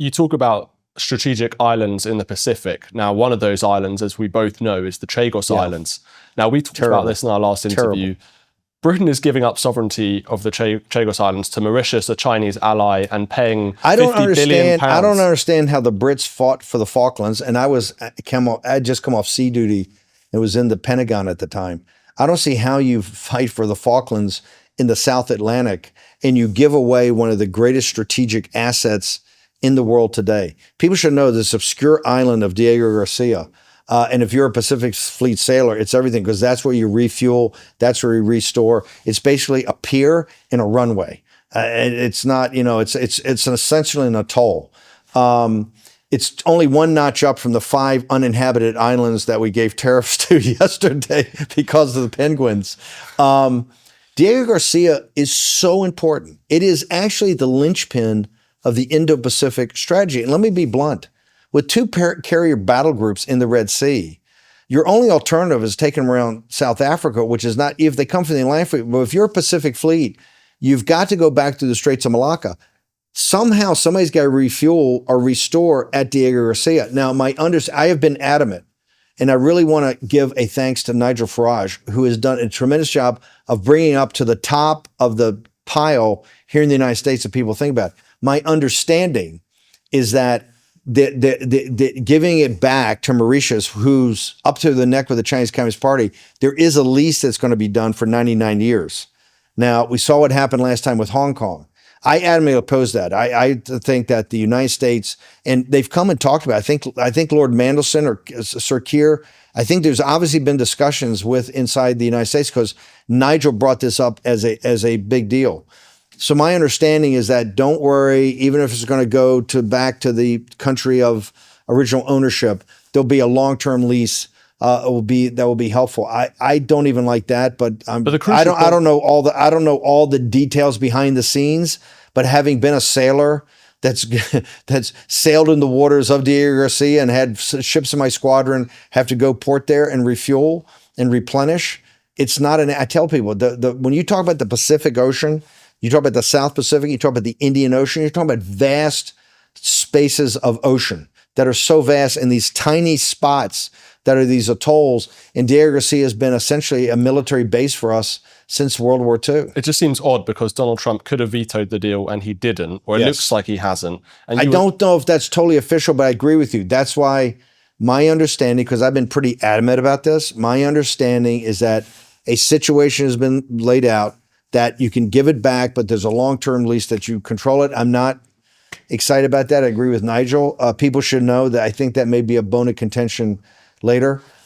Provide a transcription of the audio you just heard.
you talk about strategic islands in the Pacific. Now, one of those islands, as we both know, is the Chagos Islands. Now, we talked about this in our last interview. Britain is giving up sovereignty of the Chagos Islands to Mauritius, a Chinese ally, and paying £50 billion. I don't understand how the Brits fought for the Falklands, and I had just come off sea duty. It was in the Pentagon at the time. I don't see how you fight for the Falklands in the South Atlantic and you give away one of the greatest strategic assets in the world today. People should know this obscure island of Diego Garcia. And if you're a Pacific Fleet sailor, it's everything, because that's where you refuel, that's where you restore. It's basically a pier and a runway. It's not, it's essentially an atoll. It's only one notch up from the 5 uninhabited islands that we gave tariffs to yesterday because of the penguins. Diego Garcia is so important. It is actually the linchpin of the Indo-Pacific strategy. And let me be blunt. With 2 carrier battle groups in the Red Sea, your only alternative is taking them around South Africa, which is not, if they come from the Atlantic Fleet, but if you're a Pacific Fleet, you've got to go back through the Straits of Malacca. Somehow somebody's got to refuel or restore at Diego Garcia. Now, I have been adamant, and I really want to give a thanks to Nigel Farage, who has done a tremendous job of bringing up to the top of the pile here in the United States that people think about. My understanding is that giving it back to Mauritius, who's up to the neck with the Chinese Communist Party, there is a lease that's going to be done for 99 years. Now, we saw what happened last time with Hong Kong. I adamantly oppose that. I think that the United States, and they've come and talked about it. I think Lord Mandelson or Sir Keir, I think there's obviously been discussions with inside the United States, because Nigel brought this up as a big deal. So my understanding is that, don't worry, even if it's going to go back to the country of original ownership, there'll be a long-term lease. That will be helpful. I don't even like that, but I don't know all the details behind the scenes. But having been a sailor that's sailed in the waters of Diego Garcia and had ships in my squadron have to go port there and refuel and replenish, it's not I tell people, when you talk about the Pacific Ocean, you talk about the South Pacific, you talk about the Indian Ocean, you're talking about vast spaces of ocean that are so vast, in these tiny spots that are these atolls. And Diego Garcia has been essentially a military base for us since World War II. It just seems odd, because Donald Trump could have vetoed the deal and he didn't, or it looks like he hasn't. And I don't know if that's totally official, but I agree with you. That's why my understanding, because I've been pretty adamant about this, my understanding is that a situation has been laid out that you can give it back, but there's a long-term lease that you control it. I'm not excited about that. I agree with Nigel. People should know that I think that may be a bone of contention later.